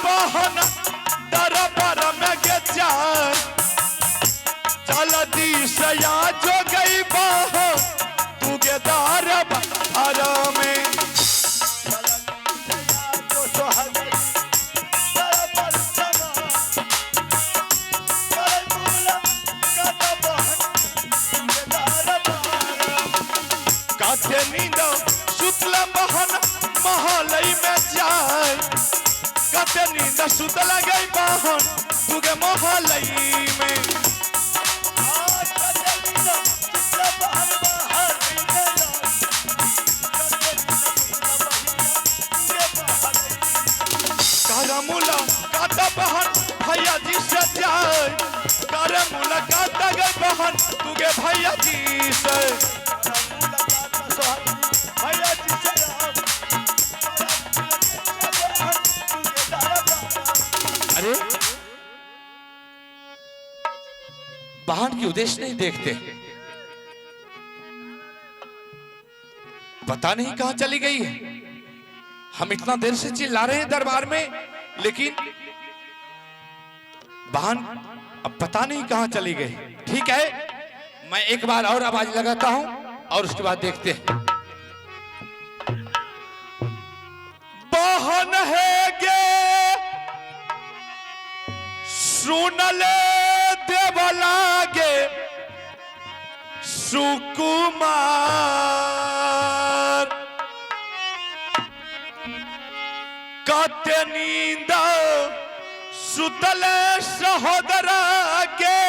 बहन दरबार में गे जान चल दिस या जो गई बह तू गे दरबार में काटे नींद सुतल बहन महलई में जाए काटे नींद सुतल गई बहन तू गे महलई में मुलाकात बहन भैया जी से जाए कर मुलाकात गई बहन तू गे भैया जी से अरे बहन की उद्देश्य नहीं देखते पता नहीं कहां चली गई है। हम इतना देर से चिल्ला रहे हैं दरबार में लेकिन बहन अब पता नहीं कहां चली गई। ठीक है मैं एक बार और आवाज लगाता हूं और उसके बाद देखते हैं। बहन है गे सुनले देवलागे सुकुमार काटे नींद सुतले सहोदरा गे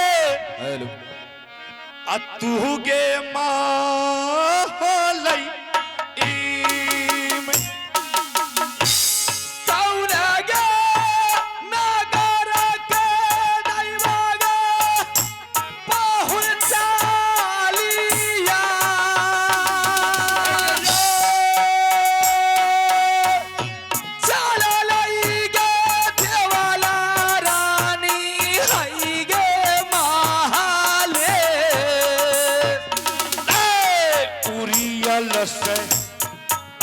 तू गे मालई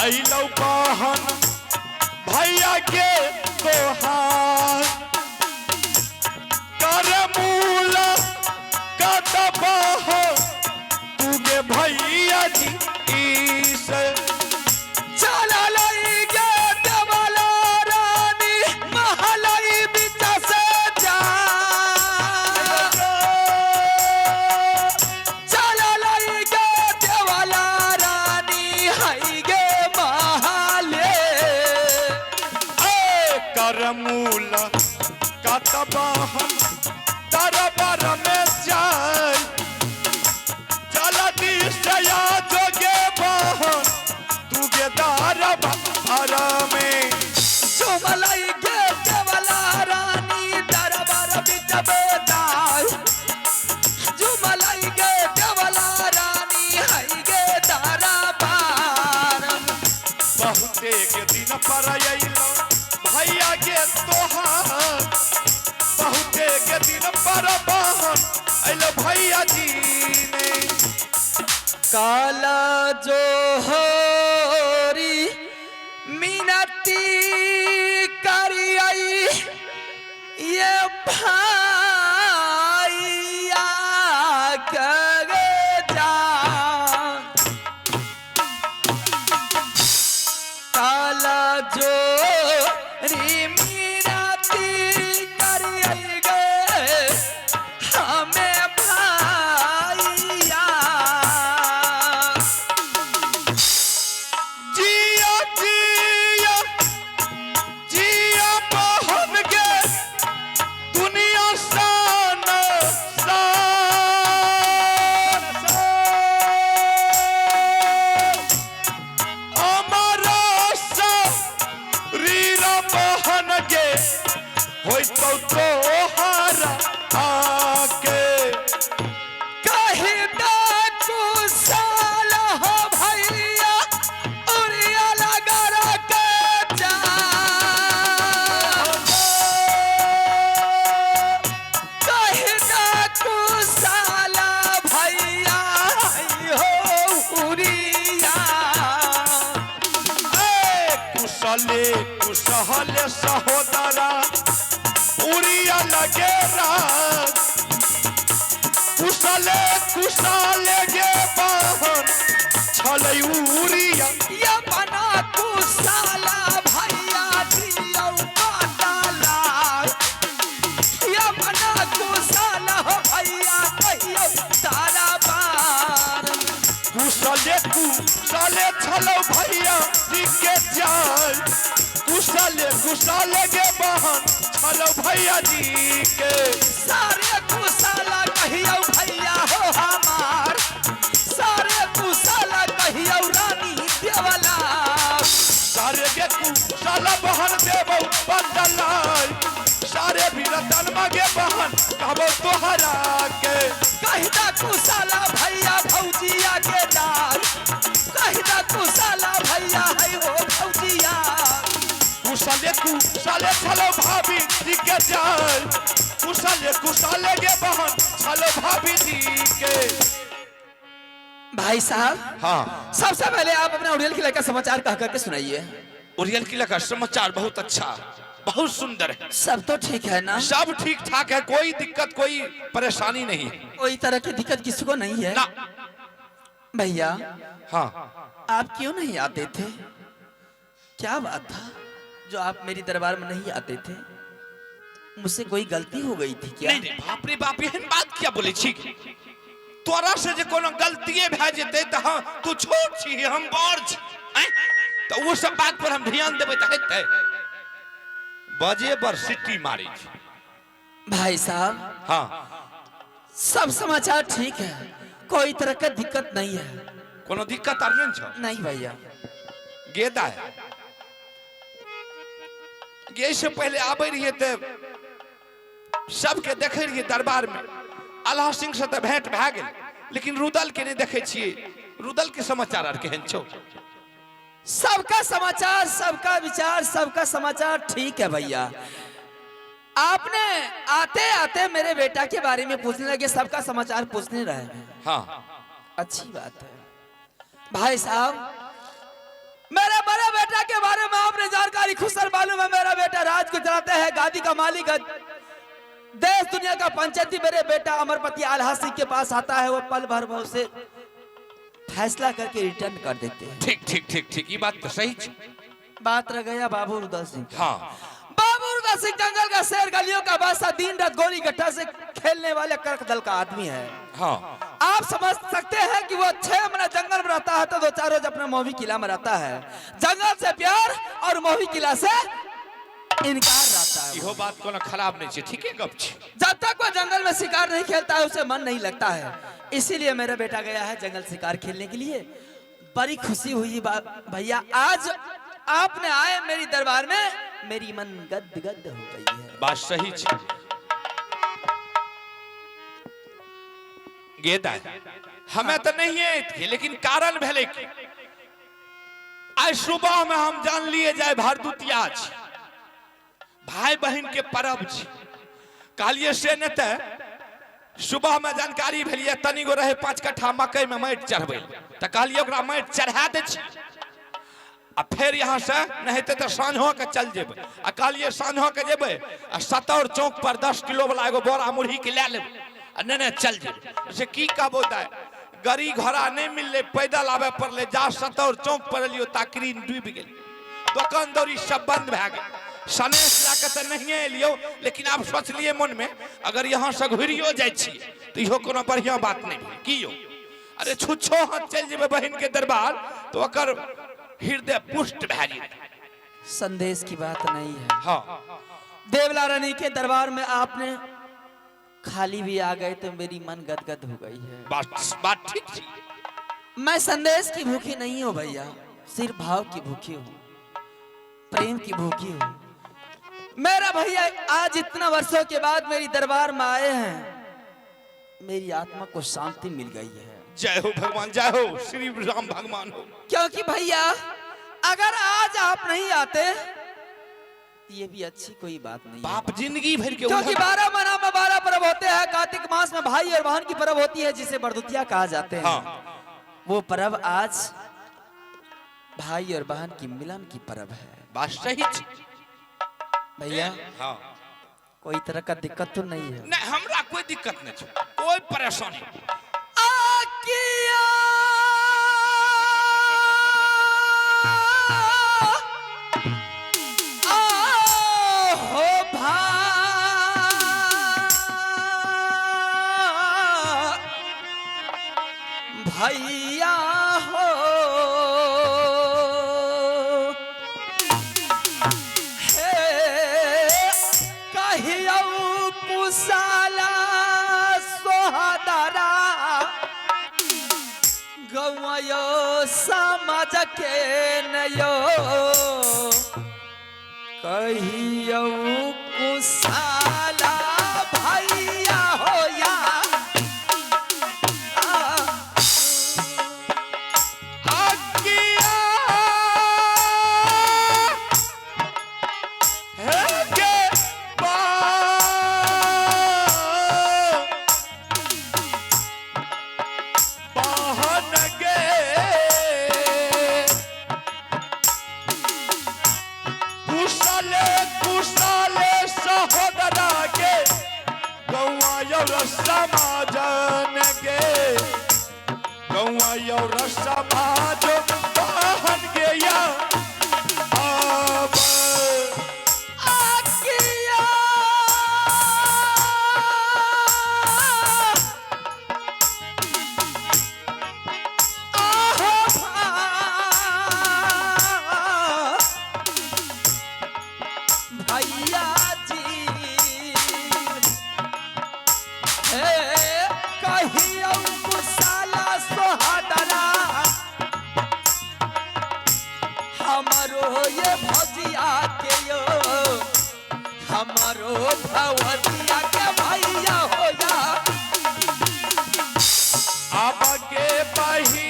अइलौ बहन भैया के तोहार कर मूला कत बह तू गे भैया जी से चल लई गे देवला रानी महलई बीच से जा चल लई गे देवला रानी हई गे मूला कत बहन दरबार में जाए चल दिस या जोगे बहन तू गे दरबार में झुमलई गे देवला रानी दरबार बिच बेदाय झुमलई गे देवला रानी हई गे दरबार बहुते के दिन पर अइलो भैया के तोहार बहुते के दिन पर बहन अइलो भैया जी ने काला जोहरी मिनती करियई ये भैया के जा काला जो मीराती करियई गे हमें भैया जिया जिया कहले सहोदरा उड़िया लगे रात कुशले कुशले गे बहन छलै उड़िया ये बना कुशाला भैया दियो काटाला ये बना कुशाला हो भैया कहियो तारा बार कुशले कुशले छलो भैया दिखे जाय कुशले कुशले गे बहन छलो भैया जी के सारे कुशाला कहियो भैया हो हमार सारे कुशाला कहियो रानी देवला सारे गे कुशल बहन देबो बदलाई सारे भी रतन मागे बहन कहबो तोहरा के कहिदा कुशाला भैया भौजिया के डाल कहिदा कुशाला भैया है हो भौजिया कुशले कुशले छलो भाभी जी के जाय कुशले कुशले गे बहन छलो भाभी जी के भाई साहब हाँ सबसे पहले आप अपना उड़ियल किला का समाचार कह करके सुनाइए। उड़ियल किला का समाचार बहुत अच्छा बहुत सुंदर है सब तो ठीक है ना? सब ठीक ठाक है कोई दिक्कत कोई परेशानी नहीं है कोई तरह की दिक्कत किसी को नहीं है ना भैया? हाँ आप क्यों नहीं आते थे? क्या बात था जो आप मेरी दरबार में नहीं आते थे? मुझसे कोई गलती हो गई थी क्या? नहीं नहीं बाप रे बाप एहन बात क्या बोले छी तोरा से जे कोनो गलतीए भए जेते त हम तू छोट छी हम बड़ छी तो वो सब बात पर हम ध्यान देबै त हेतै बजे बर सिटी मारी छी भाई साहब हाँ सब समाचार ठीक है कोई तरह का दिक्कत नहीं है। कोनो दिक्कत आर नहीं छ नहीं भैया गेदा है गे से पहले आबै रहिए त सबके देखे रहिए दरबार में अल्लाह सिंह से तो भेंट भए गेल लेकिन रुदल के नहीं देखे छिए रुदल के समाचार आर केहन छौ? सबका समाचार सबका विचार सबका समाचार ठीक है भैया। आपने आते आते मेरे बेटा के बारे में पूछने लगे सबका समाचार पूछने रहे हैं। हाँ अच्छी बात है भाई साहब मेरे बड़े बेटा के बारे में आपने जानकारी खुशर मालूम है। मेरा बेटा राज को चलाता है गादी का मालिक है देश दुनिया का पंचायती। मेरे बेटा अमरपति आल्हा सिंह के पास आता है वो पल भर में उसे फैसला करके रिटर्न कर देते हैं। ठीक ठीक ठीक ठीक ये बात तो सही है। बात रह गया बाबू रुदल सिंह। हाँ बाबू रुदल सिंह जंगल का शेर गलियों का बादशाह दिन रात गोली गट्टा से खेलने वाले कर्क दल का आदमी है। हाँ आप समझ सकते हैं कि वो 6 महीना जंगल में रहता है तो 2-4 रोज अपने मोहवी किला में रहता है। जंगल से प्यार और मोहवी किला से इनकार रहता है। इहो बात कोनो खराब नहीं है ठीक है गप छी। जब तक वो जंगल में शिकार नहीं खेलता है उसे मन नहीं लगता है। इसीलिए मेरा बेटा गया है जंगल शिकार खेलने के लिए। बड़ी खुशी हुई भैया आज आपने आए मेरी दरबार में मेरी मन गद गद हो गई है। बात सही है गेदा हमें तो नहीं है लेकिन कारण भेले कि आज सुबह में हम जान लिए जाए भरदुतिया भाई बहन के पर्व कहलिए से न ते सुबह में जानकारी भेलिए तनी गो रहे 5 कट्ठा मकई में माटि चढ़बे तो कहलिए ओकरा माटि चढ़ा दे आ फिर यहाँ से नहीं तो साँझो के चल जेबे आ कहलिए साँझो के जेबे आ सतौर चौक पर 10 किलो वाला एगो बोरा मुरही के ले लेबे आ नहीं चल जेबे से की कहबो दाय गाड़ी घोड़ा नहीं मिलले पैदल आवे पड़ले जा सतौर चौक पर लियो ताकरी डूब गेल दुकान दौरी सब बंद भए गेल सनेश लाके तो नहीं एलियो लेकिन आप सोचलिए मन में अगर यहाँ से घुरियो जाए तो इहो कोनो बढ़िया बात नहीं की यो अरे छुच्छो हाथ चल जेबे बहन के दरबार तो ओकर हृदय पुष्ट भए जेतै। संदेश की बात नहीं है। हाँ देवला रानी के दरबार में आपने खाली भी आ गए तो मेरी मन गदगद हो गई है। बात ठीक थी। मैं संदेश की भूखी नहीं हूँ भैया सिर्फ भाव की भूखी हूँ प्रेम की भूखी हूँ। मेरा भैया आज इतना वर्षों के बाद मेरी दरबार में आए हैं मेरी आत्मा को शांति मिल गई है। जय हो भगवान जय हो श्री राम भगवान हो। क्योंकि भैया अगर आज आप नहीं आते ये भी अच्छी कोई बात नहीं बाप जिंदगी भर के क्योंकि 12 महीना में 12 पर्व होते हैं। कार्तिक मास में भाई और बहन की पर्व होती है जिसे बरदुतिया कहा जाते हैं। हाँ। वो पर्व आज भाई और बहन की मिलन की पर्व है। बात सही भैया हाँ कोई तरह का दिक्कत तो नहीं है? नहीं हमरा कोई दिक्कत नहीं है, कोई परेशानी भैया हो हे कहियो कुशला सोहदरा गवयो समझ के नयो कहियो कुशला भैया हो या समाजन के गौआ और समाज बहन गया अब आकिया भैया जी कहियो कुशला सोहदरा हमारो ये भजिया के यो हमारो भवतिया के भैया हो जा अब के बही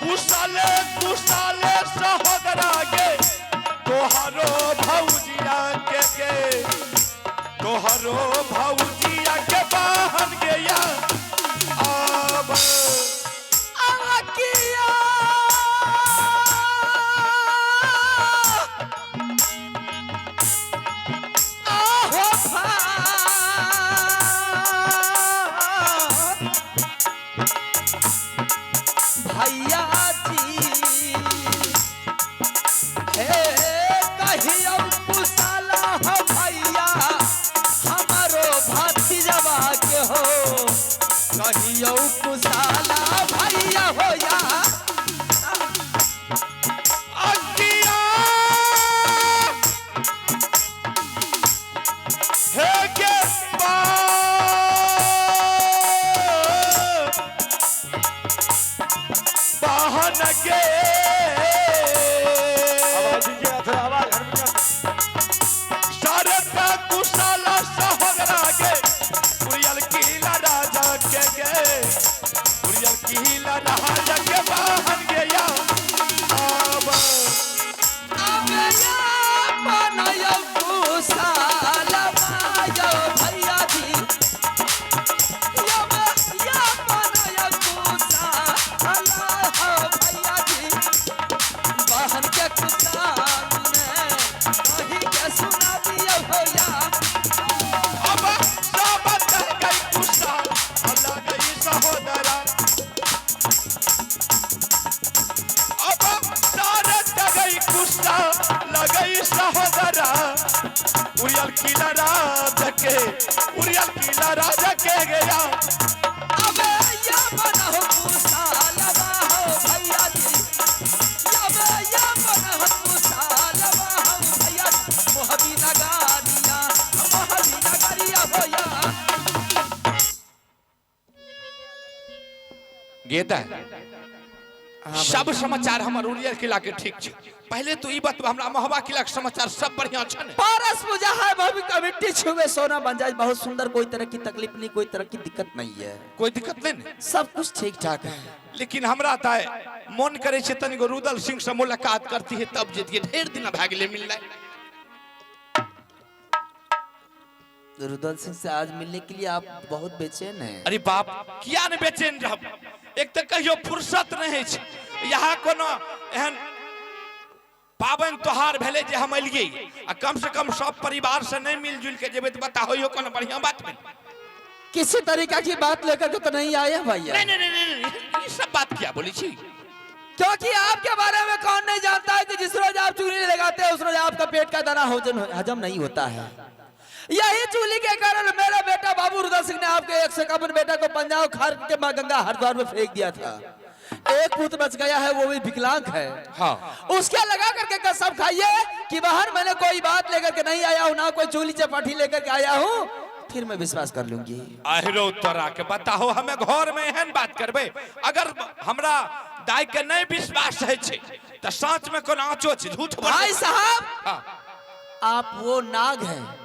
कुशले कुशले सहोदरा के तोहरो भौजिया के तोहरो भौजिया के बहन गया अब आकिया आहो भैया जी हे कहियो कुशला हो भैया हमारो भतीजवा के हो कहियो कुशला भैया हो या अगिया हे के बहन के शरद कुशला सहोदरा के उड़ियल किला राजा के उड़ियल किला राजा के बहन गया अब या बनायो कुशला मायो भैया जी या बनायो कुशला हो भैया जी बहन के कुशान ने कही के सुना दियो भैया अब सब गई कुशल अल्लाह गई सहोदरा अब सारे गई कुशल लगई सहोदरा उड़ियल किला राजा के उड़ियल किला राजा के गया अबे या बनाओ कुशला हो भैया जी या बनाओ कुशला हो भैया मोहबी नगारिया भैया गेता सब समाचार हमर उड़ियल किला के ठीक छै पहले तो ई बात हमरा महबा किला के समाचार सब बढ़िया छै ने पारस पूजा है भाभी कमिटी छुवे सोना बन जाए बहुत सुंदर कोई तरह की तकलीफ नहीं कोई तरह की दिक्कत नहीं है कोई दिक्कत नहीं सब कुछ ठीक ठाक है लेकिन हमरा त मन करे छै तनिगो रुदल सिंह से मुलाकात करती है तब जतिए ढेर दिन भाग ले मिलले रुदल सिंह से आज मिलने के लिए आप बहुत बेचैन हैं। अरे बाप किया ने बेचैन रहब, एक तो कहियो फुर्सत नहीं छै, यहाँ कोनो एहन पाबन त्योहार भेले जे हम एलियै आ कम से कम सब परिवार से नहीं मिलजुल के जेबे तो बताओ यो कोनो बढ़िया बात नहीं। किसी तरीका की बात लेकर के तो नहीं आए हैं भैया। नहीं नहीं नहीं नहीं, ये सब बात क्या बोली छी? क्योंकि आपके बारे में कौन नहीं जानता है कि जिस रोज आप चूल्ही लगाते हैं उस रोज आपका पेट का दाना हजम नहीं होता है। यही चूल्ही के कारण मेरा बेटा बाबू रुदल सिंह ने आपके एक से कम बेटा को पंजाब खार के मां गंगा हरिद्वार में फेंक दिया था। एक पुत्र बच गया है, वो भी विकलांग है। हाँ। उसके लगा करके कसम खाइए कि बाहर मैंने कोई बात लेकर के नहीं आया हूँ, ना कोई चूल्ही चपाटी लेकर के आया हूँ, फिर मैं विश्वास कर लूंगी। आहिरो तोरा के बताओ हमें घर में एहन बात करबे, अगर हमरा दाई के नहीं विश्वास है छे तो सच में कोन आंचो छे झूठ बोल। भाई साहब, हाँ। आप वो नाग हैं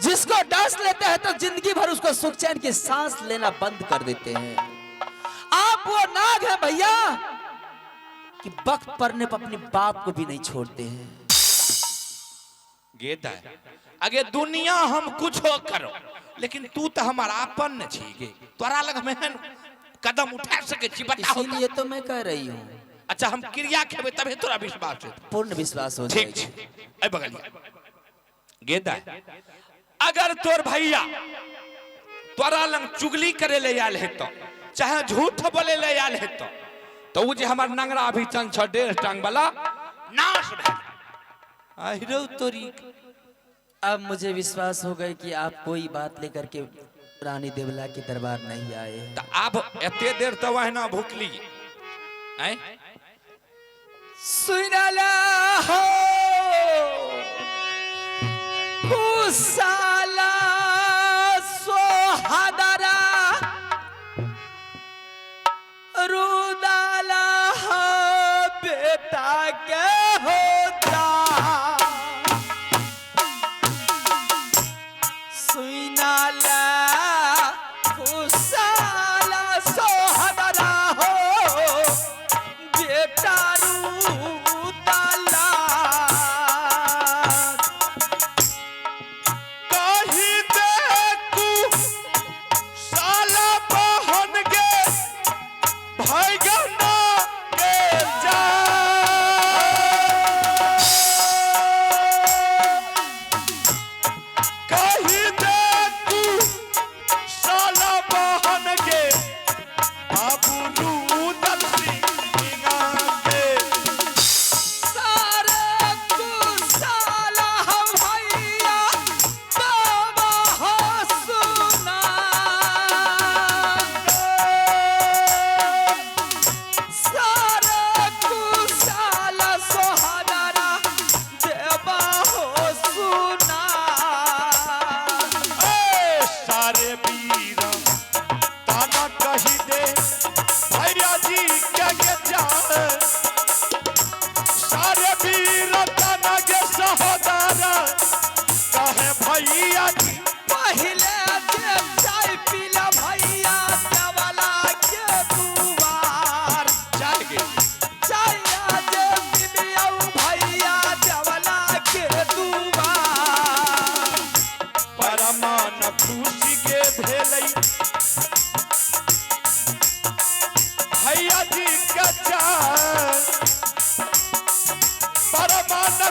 जिसको डस लेते हैं तो जिंदगी भर उसको सुख चैन की सांस लेना बंद कर देते हैं। आप वो नाग हैं भैया कि वक्त पड़ने पर अपने बाप को भी नहीं छोड़ते हैं। गेदा अगे दुनिया हम कुछ हो करो, लेकिन तू तो हमारा अपन न छी गे, तोरा लग में कदम उठा सके छी बताओ। इसीलिए तो मैं कह रही हूँ। अच्छा हम क्रिया खेबे तबे तोरा विश्वास हो। पूर्ण विश्वास हो ठीक जाएगा। ए बगलिया गेदा, अगर तोर भैया तोरा लंग चुगली करे ले आल है तो चाहे झूठ बोले ले आल है तो वो जे हमर नंगरा अभी चंद छ 1.5 टांग वाला नाश भे। आहिरो तोरी, अब मुझे विश्वास हो गया कि आप कोई बात लेकर के रानी देवला के दरबार नहीं आए हैं। तो अब एते देर तो वहना भूखली हैं। सुनला हो साला सोहदरा रुदाला बेटा के होता सुनला साला सोहदरा हो बेटा रुदाला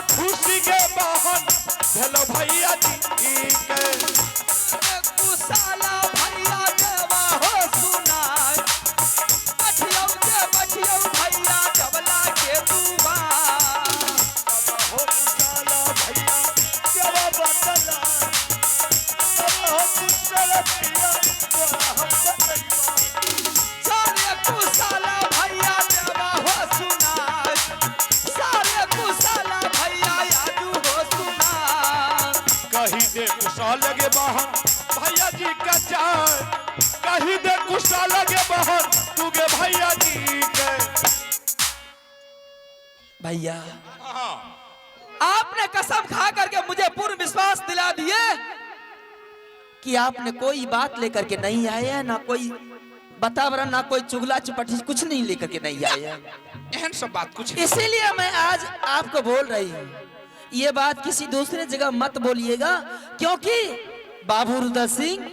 खुशी के बहन भेलो भैया जी के कुशाला भैया देवा हो सुना बठियो भैया जबला के दुआ हो कुशाला भैया देवा बदला हो कुशाला भैया हम सारे कुशाला भैया देवा हो सुना सारे कुशाला कही दे कुशल लगे बहन भैया जी का चाय, कही दे कुशल लगे बहन तुगे भैया जी के। भैया आपने कसम खा करके मुझे पूर्ण विश्वास दिला दिए कि आपने कोई बात लेकर के नहीं आए हैं, ना कोई वातावरण, ना कोई चुगला चुपटी, कुछ नहीं लेकर के नहीं आए हैं। एहन सब बात कुछ इसीलिए मैं आज आपको बोल रही हूँ, ये बात किसी दूसरे जगह मत बोलिएगा, क्योंकि बाबू रुद्र सिंह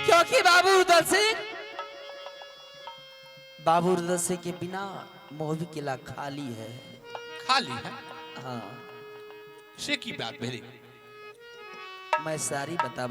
क्योंकि बाबू रुद्र सिंह के बिना मोहबी किला खाली है। खाली है? हाँ, से की बात भेली? मैं सारी बता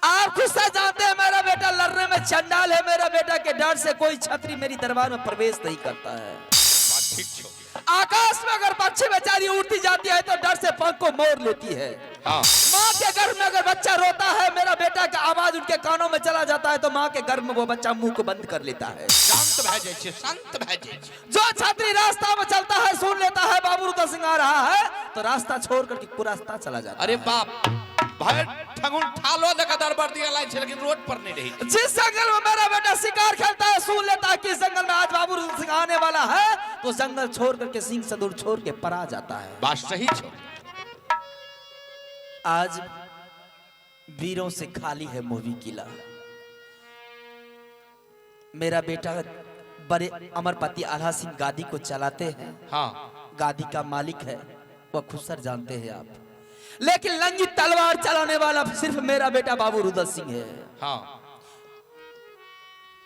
आप खुद से जानते हैं मेरा बेटा लड़ने में चंडाल है। मेरा बेटा के डर से कोई छतरी मेरी दरबार में प्रवेश नहीं करता है। बात ठीक छो। आकाश में अगर पक्षी बेचारी उड़ती जाती है तो डर से पंख को मोड़ लेती है। हाँ। माँ के गर्भ में अगर बच्चा रोता है, मेरा बेटा का आवाज उनके कानों में चला जाता है तो माँ के गर्भ में वो बच्चा मुंह को बंद कर लेता है। शांत भय जाइए, शांत भय जाइए। जो छतरी रास्ता में चलता है, सुन लेता है बाबू रुद्र सिंह आ रहा है तो रास्ता छोड़ करके पूरा रास्ता चला जाता है। अरे बाप, भाई ठगुन ठालो लगा दरबार दिया लाइन से, लेकिन रोड पर नहीं रही। जिस जंगल में मेरा बेटा शिकार खेलता है, सुन लेता है कि इस जंगल में आज बाबू रुद्र सिंह आने वाला है तो जंगल छोड़ करके सिंह से दूर छोड़ के परा जाता है। बात सही छो। आज वीरों से खाली है मोहबी किला। मेरा बेटा बड़े अमरपति आल्हा सिंह गादी को चलाते हैं। हाँ। गादी का मालिक है, वह खुसर जानते हैं आप, लेकिन लंगी तलवार चलाने वाला सिर्फ मेरा बेटा बाबू रुद्र सिंह है। हाँ।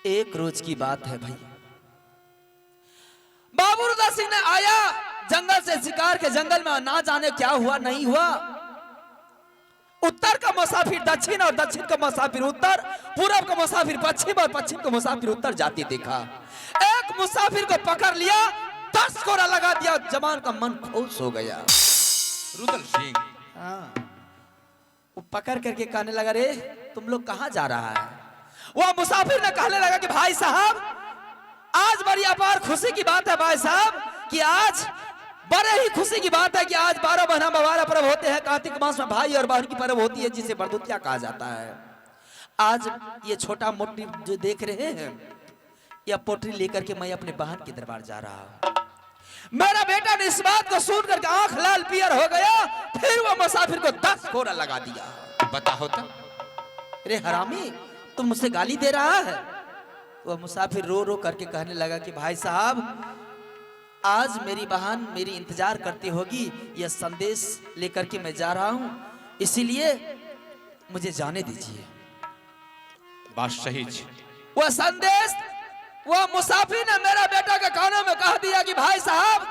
एक रोज की बात है भाई, बाबू रुद्र सिंह ने आया जंगल से शिकार के जंगल में, ना जाने क्या हुआ नहीं हुआ। उत्तर का मुसाफिर दक्षिण और दक्षिण का मुसाफिर उत्तर, पूरब का मुसाफिर पश्चिम और पश्चिम का मुसाफिर उत्तर जाते देखा। एक मुसाफिर को पकड़ लिया, 10 कोड़ा लगा दिया। जवान का मन खुश हो गया। रुद्र सिंह हाँ। वो पकड़ करके कहने लगा, रे तुम लोग कहां जा रहा है? वो मुसाफिर ने कहने लगा कि भाई साहब, आज बड़ी अपार खुशी की बात है भाई साहब, कि आज बड़े ही खुशी की बात है कि आज 12 महीना में 12 पर्व होते हैं। कार्तिक मास में भाई और बहन की पर्व होती है जिसे बरदुतिया कहा जाता है। आज ये छोटा मोटी जो देख रहे हैं, यह पोटरी लेकर के मैं अपने बहन के दरबार जा रहा हूं। मेरा बेटा ने इस बात को सुन करके आंख लाल पियर हो गया। फिर वो मुसाफिर को 10 कोड़ा लगा दिया। बता होता। रे हरामी, तुम मुझसे गाली दे रहा है? वह मुसाफिर रो रो करके कहने लगा कि भाई साहब, आज मेरी बहन मेरी इंतजार करती होगी, यह संदेश लेकर के मैं जा रहा हूं, इसीलिए मुझे जाने दीजिए। बात सही है। वह संदेश वह मुसाफिर ने मेरा बेटा के कानों में कह दिया कि भाई साहब,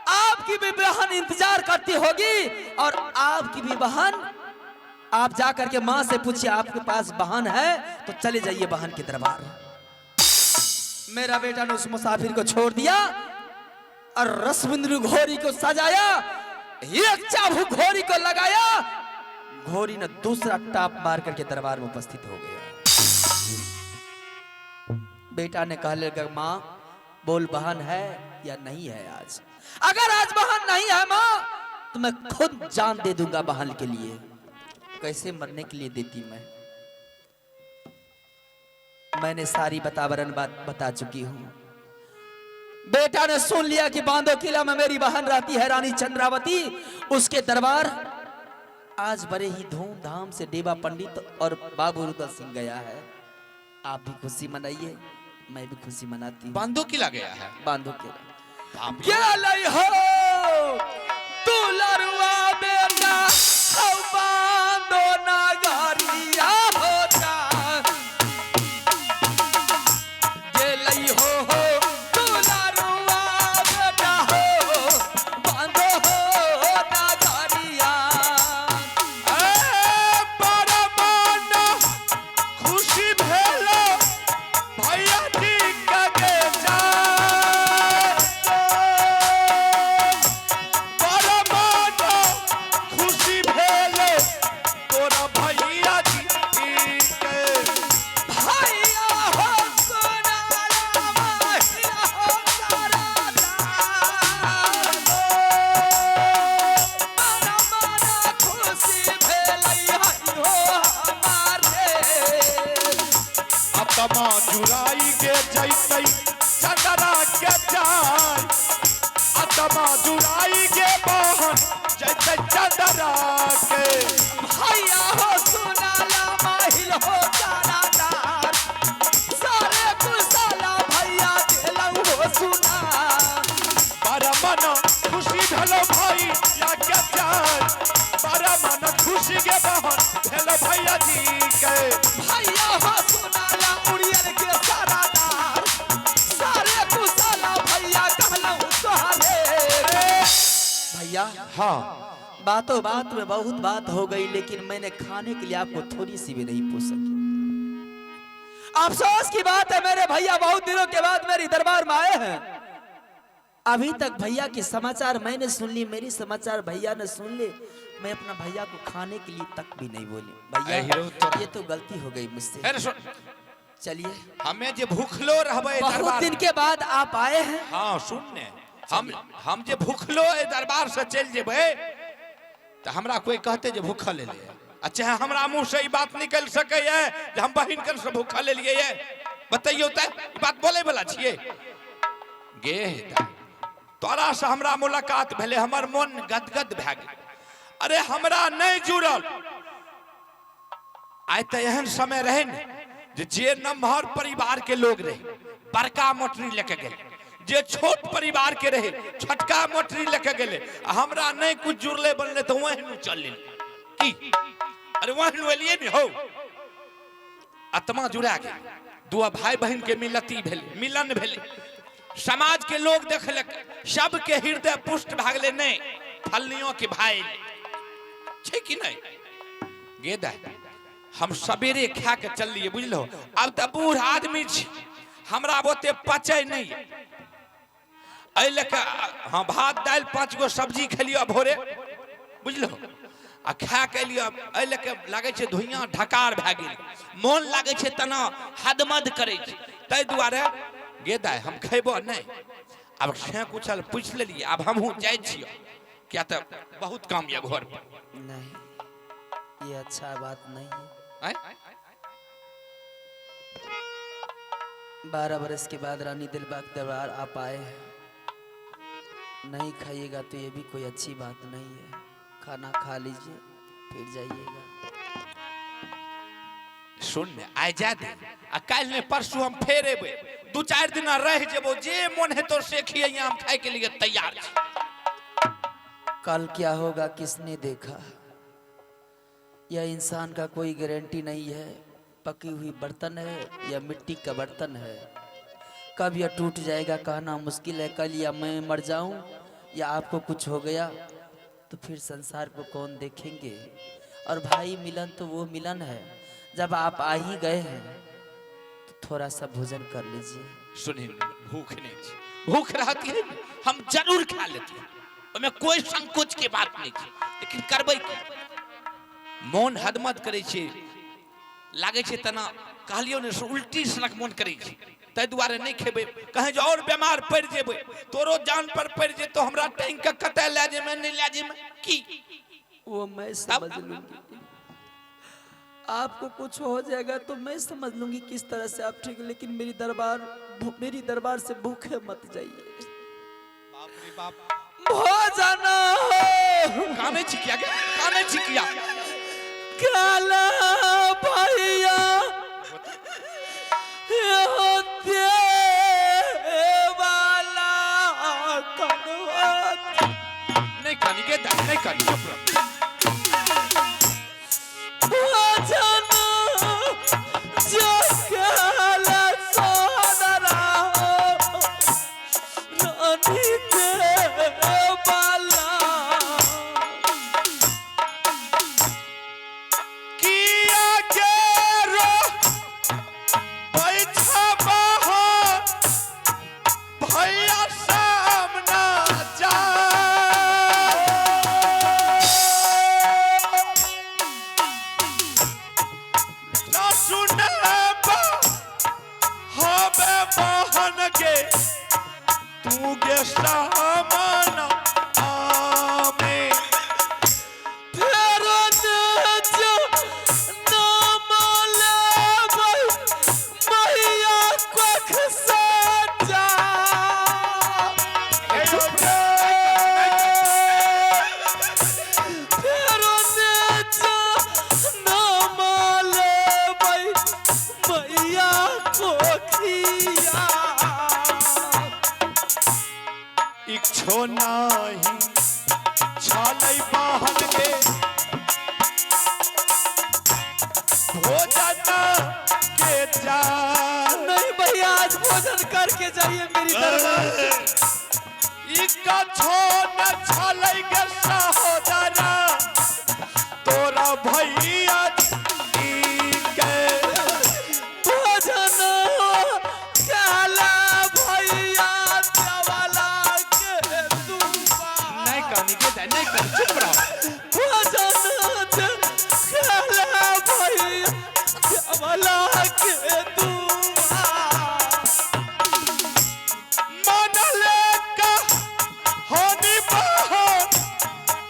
आपकी भी बहन इंतजार करती होगी, और आपकी भी बहन, आप जाकर के मां से पूछिए आपके पास बहन है तो चले जाइए बहन के दरबार। मेरा बेटा ने उस मुसाफिर को छोड़ दिया और रसबिंदु घोड़ी को सजाया, एक चाबुक घोड़ी को लगाया। घोड़ी ने दूसरा टाप मार करके दरबार में उपस्थित हो गया। बेटा ने कहा लगा, मां बोल बहन है या नहीं है आज? अगर आज बहन नहीं है मां, तो मैं खुद जान दे दूंगा बहन के लिए। कैसे मरने के लिए देती मैंने सारी बतावरण बात बता चुकी हूं। बेटा ने सुन लिया कि बांदो किला में मेरी बहन रहती है रानी चंद्रावती, उसके दरबार आज बड़े ही धूमधाम से देवा पंडित और बाबू रुद्र सिंह गया है। आप भी खुशी मनाइए, मैं भी खुशी मनाती हूँ। बांधो किला गया है? बांधो किला क्या लई हो तू लरुआ बेटा, हौ बांधो नगरिया होता, ये लई हो तू लरुआ बेटा, हो बांधो हो नगरिया। बड़ा मन खुशी भेलो भैया जी कगे जा, बड़ा मन खुशी भेलो तोरा भैया जी के। भैया हो सोनारा भैया हो सारा माना माना खुशी भेलै हो हमारे। अतमा जुराई के जैतै चंदरा के जान, अतमा जुराई के बहन जैतै चंदरा के। भैया हो सोनाला माहिल हो सारा दार, सारे कुसाला भैया दिलौ हो सुना। बड़ा मन खुशी भेलो भाई या क्या जान बड़ा मन खुशी के बहन भेलो भैया जी के भैया हो सुनाला उड़ियल के सारा दार सारे कुशला भैया कहलहु तोहरे भैया। हाँ बातों बात में बहुत बात हो गई, लेकिन मैंने खाने के लिए आपको थोड़ी सी भी नहीं पूछ सकी। अफसोस की बात है मेरे भैया बहुत दिनों के बाद मेरी दरबार में आए हैं। अभी तक भैया की समाचार मैंने सुन ली, मेरी समाचार भैया ने सुन ली। मैं अपना भैया को खाने के लिए तक भी नहीं बोली। भैया ये तो गलती हो गई मुझसे। चलिए हमें जे भूखलो रहबे बहुत दिन के बाद आप आए हैं। हाँ सुनने हम जे भूखलो दरबार से चल जेबे तो हमरा कोई कहते जे भूखा ले ले। अच्छा हमरा मुंह से ई बात निकल सके है जे हम बहिन कर से भूखा ले लिए है? बताइयो त बात बोले वाला छिए गे तोरा से हमरा मुलाकात भेले हमर मन गदगद भ गेल। अरे हमरा नहीं जुड़ल आइ त एहन समय रहे न जे नम्हर परिवार के लोग रहे बड़का मोटरी लेके गेले, जे छोट परिवार के रहे छोटका मोटरी लेके गेले। हमरा नहीं कुछ जुड़ले बनले तो वहीं चल ले की। अरे वहीं वेलिए नहीं हो आत्मा जुड़ा के दुआ भाई बहन के मिलती भेले मिलन भेले। समाज के लोग देखलक सबके हृदय पुष्ट भागले नहीं फलनियों के भाई छे कि नहीं गे दाई हम सवेरे खा के चल लिए बुझलो। अब तो बूढ़ आदमी छी हमरा बोते पचे नहीं ऐ लेके हाँ भात दाल 5 गो सब्जी खेलियो भोरे बुझलो आ खा के लियो ऐ लेके लागे छे धुइयां ढकार भ गेल मन लागे छे तना हदमद करे छे तै दुआरे गे दाई हम खैबो नहीं। अब छेक उछल पूछ लेलिए अब हमहू जाय छियो क्या तो बहुत काम ये घर पर। नहीं ये अच्छा बात नहीं है। 12 बरस के बाद रानी दिलबाग दरबार आप आए हैं, नहीं खाइएगा तो ये भी कोई अच्छी बात नहीं है। खाना खा लीजिए फिर जाइएगा। सुन आइ जा दे आ काल ने परसों हम फेर एबे 2-4 दिन रह जेबो जे मन है तो से खिया हम खाए के लिए तैयार छी। कल क्या होगा किसने देखा, यह इंसान का कोई गारंटी नहीं है। पकी हुई बर्तन है या मिट्टी का बर्तन है, कब यह टूट जाएगा कहना मुश्किल है। कल या मैं मर जाऊं या आपको कुछ हो गया तो फिर संसार को कौन देखेंगे। और भाई मिलन तो वो मिलन है, जब आप आ ही गए हैं तो थोड़ा सा भोजन कर लीजिए। सुनिए भूख नहीं थी, भूख रहती है हम जरूर खा लेते हैं, हमें कोई संकोच की बात नहीं थी, लेकिन करबै की मन हदमत करे छे लागे छे तना कहलियो ने उल्टी सनक मन करे छे तै दुआरे नहीं खेबे। कहे जो और बीमार पड़ जेबे तोरो जान पर पड़ जे तो हमरा टैंक के कते ले जे मैं नहीं ले जे मैं की वो मैं समझ लूंगी। आपको कुछ हो जाएगा तो मैं समझ लूंगी किस तरह से आप ठीक, लेकिन मेरी दरबार से भूखे मत जाइए। बाप रे बाप भोजन काने छिकिया के काने छिकिया काला भैया होते वाला कनवत नहीं कानी के नहीं कानी भोजन जो काला सोनरा रानी के बाला किया के रो बैठा बाहर भैया सामना जा इच्छो नाही छालै बहन के भोजन के जा नहीं भैया आज भोजन करके जाइए मेरी दरबार से। इका छो न छालै के सहोदरा तोरा भैया जी के भोजन काला भैया देवला के दुआ नहीं कहनी के दे नहीं कर चुप रहो भोजन काला भैया देवला के दुआ मन ले का होनी बहन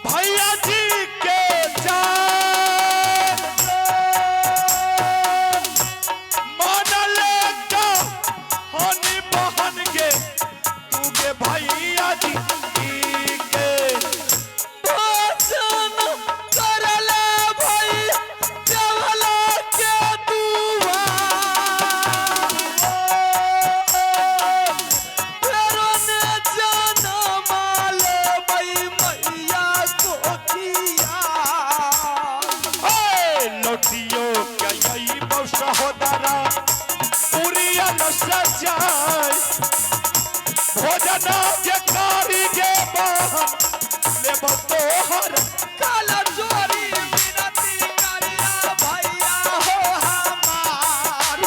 भैया जी के जान मन ले का होनी बहन के तू के भैया जी के भोजन करला भैया देवला के दुआ फेरो ने जनम लेबै मैया कोठिया लौटियो के यही सहोदरा पुरिया न सजाय भोजन के कारी के बहन लेब तोहर काला चोरी विनती करिया भैया हो हमार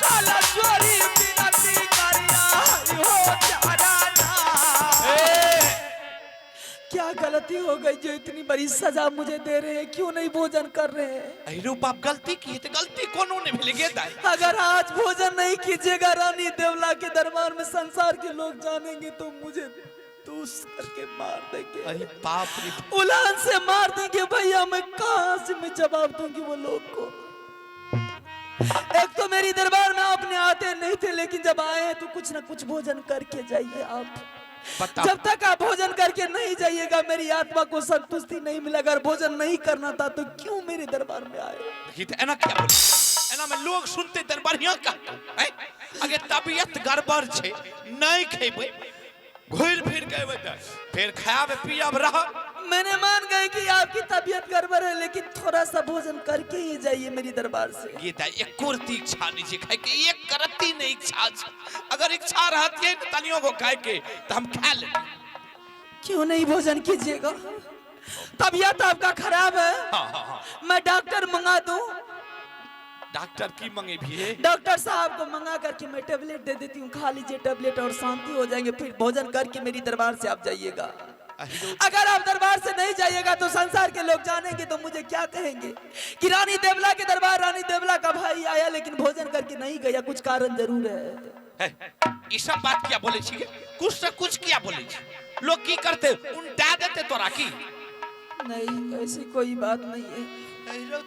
काला चोरी विनती करिया हो जाना क्या गलती हो गई जो इतनी बड़ी सजा मुझे दे रहे हैं? क्यों नहीं भोजन कर रहे हैं? अरे बाप गलती की है तो गलती कोनो ने मिल गया दाई अगर आज भोजन नहीं कीजिएगा रानी देवला के दरबार में संसार के लोग जानेंगे तो मुझे दूस करके मार देंगे, अरे बाप रे उलान से मार देंगे भैया। मैं कहां से मैं जवाब दूंगी वो लोग को? एक तो मेरी दरबार में आपने आते नहीं थे, लेकिन जब आए हैं तो कुछ ना कुछ भोजन करके जाइए आप। बता जब तक आप भोजन करके नहीं जाइएगा मेरी आत्मा को संतुष्टि नहीं मिलेगा। अगर भोजन नहीं करना था तो क्यों मेरे दरबार में आए? देखिए तो एना क्या बोले एना में लोग सुनते तर बढ़िया का हैं अगर तबीयत गड़बड़ छे नहीं खेबे घुर फिर के फिर खाब पियब रह मैंने मान गए कि आपकी तबीयत गड़बड़ है, लेकिन थोड़ा सा भोजन करके ही जाइए मेरी दरबार से। ये ता एक कुर्ती इच्छा नहीं छे खाए के एक करती नहीं इच्छा छे अगर इच्छा रहती है तनियों को खाए के तो हम खा ले क्यों नहीं भोजन कीजिएगा? तबीयत आपका खराब है। हाँ। मैं डॉक्टर मंगा दूं? डॉक्टर की मंगे भी है डॉक्टर साहब को मंगा करके मैं टेबलेट दे देती हूँ, खा लीजिए टेबलेट और शांति हो जाएंगे। फिर भोजन करके मेरी दरबार से आप जाइएगा। अगर आप दरबार से नहीं जाइएगा तो संसार के लोग जानेंगे तो मुझे क्या कहेंगे कि रानी देवला के दरबार रानी देवला का भाई आया लेकिन भोजन करके नहीं गया, कुछ कारण जरूर है। ये सब बात क्या बोले छी कुछ से कुछ क्या बोले छी लोग की करते उल्टा देते तोरा की नहीं ऐसी कोई बात नहीं है।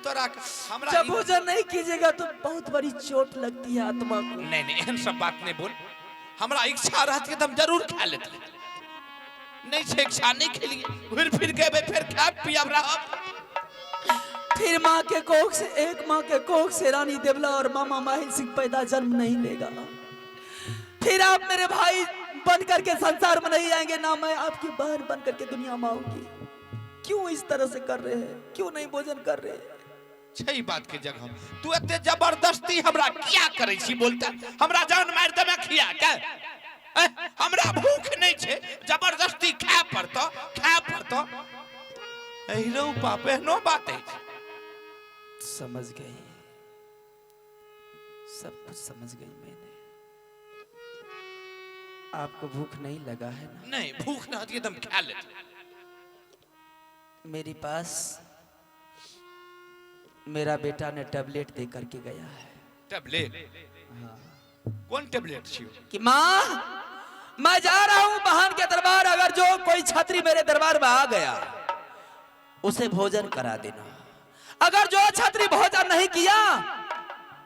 तोरा हमरा जब भोजन नहीं कीजिएगा तो बहुत बड़ी चोट लगती है आत्मा को। नहीं एहन सब बात नहीं बोल हमरा इच्छा रहती तो हम जरूर खा लेते नहीं छे इच्छा नहीं खेलिए घुर फिर के फिर खा पियब रह फिर माँ के कोख से एक माँ के कोख से रानी देवला और मामा माहिल सिंह पैदा जन्म नहीं लेगा। फिर आप मेरे भाई बन करके संसार में नहीं आएंगे, ना मैं आपकी बहन बन करके दुनिया में आऊंगी। क्यों इस तरह से कर रहे हैं? क्यों नहीं भोजन कर रहे हैं? छही बात के जगह तू इतने जबरदस्ती हमरा क्या करे छी बोलता हमरा जान मार दे मैं खिया के हमरा भूख नहीं छे जबरदस्ती खाए पड़तो एरो पापे नो बात है समझ गई, सब कुछ समझ गई मैंने। आपको भूख नहीं लगा है ना? नहीं भूख ना होती एकदम खा लेते। मेरे पास मेरा बेटा ने टेबलेट दे करके गया है। टेबलेट? हाँ। कौन टेबलेट छियो? कि माँ मैं जा रहा हूँ बहन के दरबार, अगर जो कोई छतरी मेरे दरबार में आ गया उसे भोजन करा देना। अगर जो छतरी भोजन नहीं किया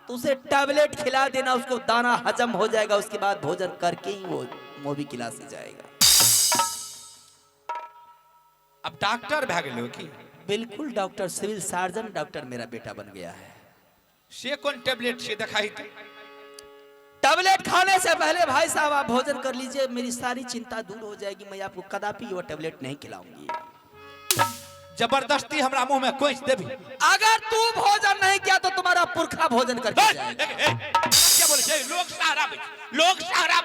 तो उसे टैबलेट खिला देना, उसको दाना हजम हो जाएगा, उसके बाद भोजन करके ही वो मोबी क्लास से जाएगा। अब डॉक्टर भाग लो की? बिल्कुल डॉक्टर, सिविल सर्जन डॉक्टर मेरा बेटा बन गया है। से कौन टेबलेट से दिखाई थे? टैबलेट खाने से पहले भाई साहब आप भोजन कर लीजिए, मेरी सारी चिंता दूर हो जाएगी। मैं आपको कदापि वो टैबलेट नहीं खिलाऊंगी। जबरदस्ती हमरा मुंह में कोच देबी। अगर तू भोजन नहीं किया तो तुम्हारा पुरखा भोजन करके जाएगा। क्या बोले लोग सहारा